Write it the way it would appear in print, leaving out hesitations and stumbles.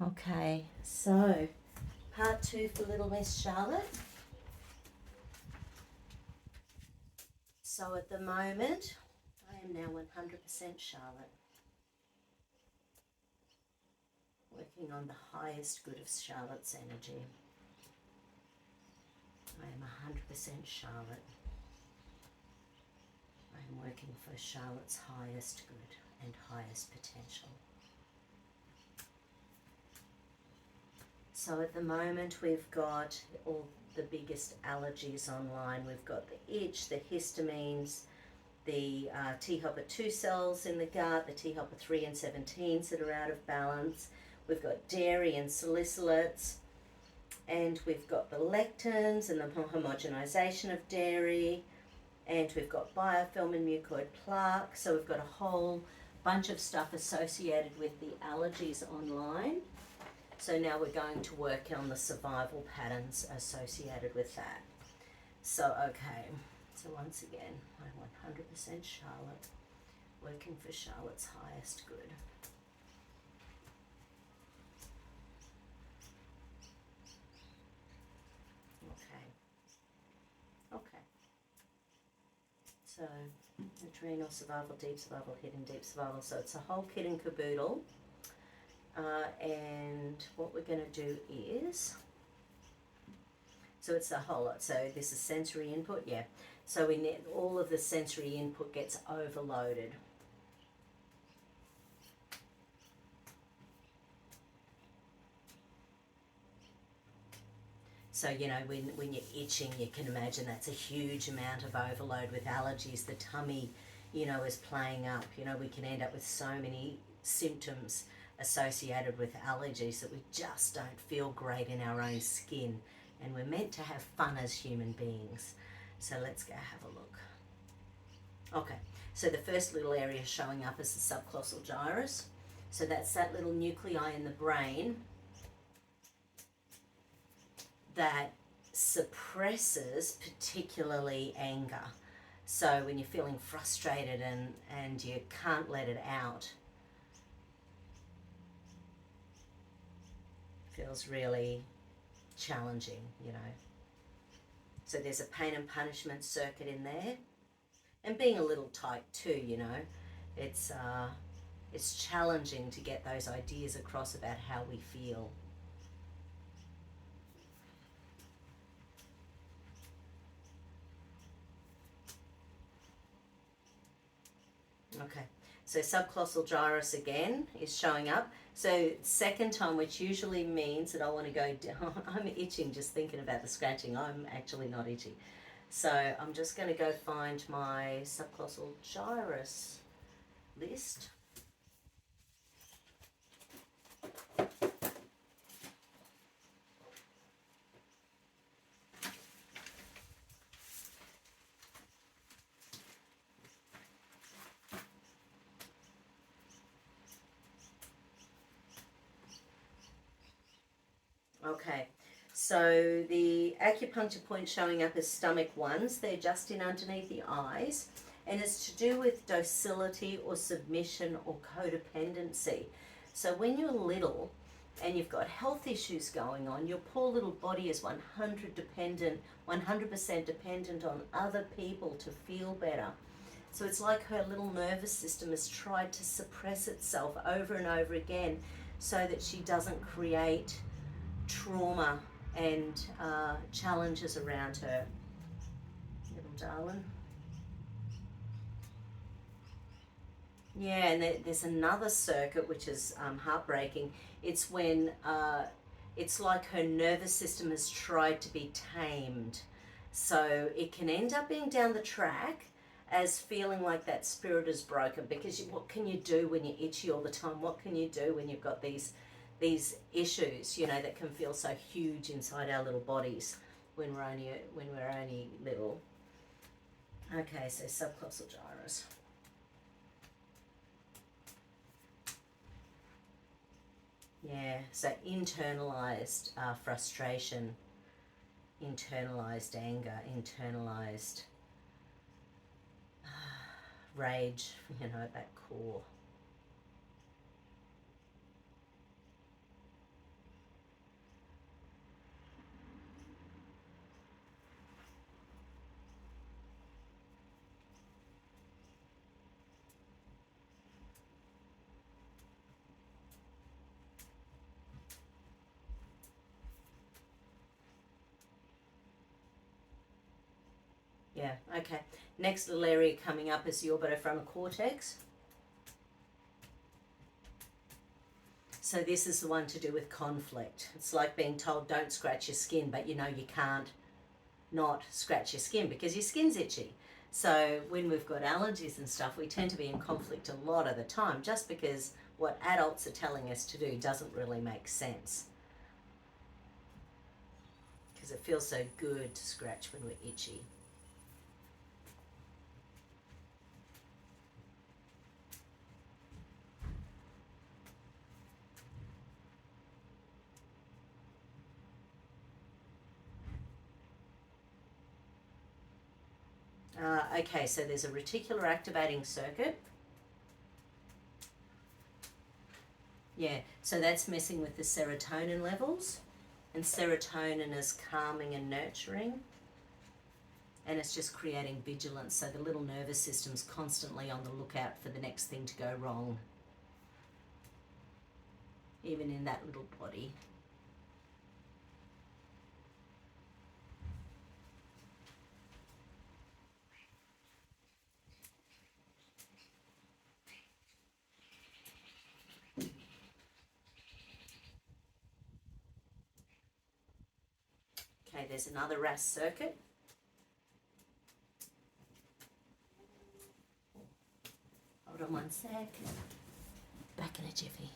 Okay, so part 2 for little Miss Charlotte. So at the moment, I am now 100% Charlotte, working on the highest good of Charlotte's energy. I am 100% Charlotte. I am working for Charlotte's highest good and highest potential. So at the moment we've got all the biggest allergies online. We've got the itch, the histamines, the T-helper 2 cells in the gut, the T-helper 3 and 17s that are out of balance. We've got dairy and salicylates, and we've got the lectins and the homogenization of dairy, and we've got biofilm and mucoid plaque. So we've got a whole bunch of stuff associated with the allergies online. So now we're going to work on the survival patterns associated with that. So, okay, so once again, I'm 100% Charlotte, working for Charlotte's highest good. Okay. So, adrenal survival, deep survival, hidden deep survival. So it's a whole kit and caboodle. And what we're going to do is, so it's a whole lot. So this is sensory input, yeah. So all of the sensory input gets overloaded. So, you know, when you're itching, you can imagine that's a huge amount of overload. With allergies, the tummy, you know, is playing up. You know, we can end up with so many symptoms associated with allergies that we just don't feel great in our own skin, and we're meant to have fun as human beings. So let's go have a look. Okay, so the first little area showing up is the subclossal gyrus. So that's that little nuclei in the brain that suppresses particularly anger. So when you're feeling frustrated and you can't let it out, feels really challenging, you know. So there's a pain and punishment circuit in there, and being a little tight too, you know. It's challenging to get those ideas across about how we feel. Okay, so subclossal gyrus again is showing up. So second time, which usually means that I want to go down. I'm itching just thinking about the scratching. I'm actually not itchy. So I'm just going to go find my subclossal gyrus list. Okay, so the acupuncture point showing up as stomach 1s, they're just in underneath the eyes, and it's to do with docility or submission or codependency. So when you're little and you've got health issues going on, your poor little body is 100% dependent on other people to feel better. So it's like her little nervous system has tried to suppress itself over and over again so that she doesn't create trauma and challenges around her. Little darling. Yeah, and there's another circuit which is heartbreaking. It's when it's like her nervous system has tried to be tamed. So it can end up being down the track as feeling like that spirit is broken, because what can you do when you're itchy all the time? What can you do when you've got these issues, you know, that can feel so huge inside our little bodies when we're only little. Okay, so subclossal gyrus. Yeah, so internalized frustration, internalized anger, internalized rage, you know, at that core. Yeah, okay. Next little area coming up is the orbitofrontal cortex. So this is the one to do with conflict. It's like being told don't scratch your skin, but you know you can't not scratch your skin because your skin's itchy. So when we've got allergies and stuff, we tend to be in conflict a lot of the time just because what adults are telling us to do doesn't really make sense. Because it feels so good to scratch when we're itchy. Okay, so there's a reticular activating circuit. Yeah, so that's messing with the serotonin levels. And serotonin is calming and nurturing. And it's just creating vigilance. So the little nervous system's constantly on the lookout for the next thing to go wrong. Even in that little body. Okay, there's another RAS circuit. Hold on one sec. Back in a jiffy.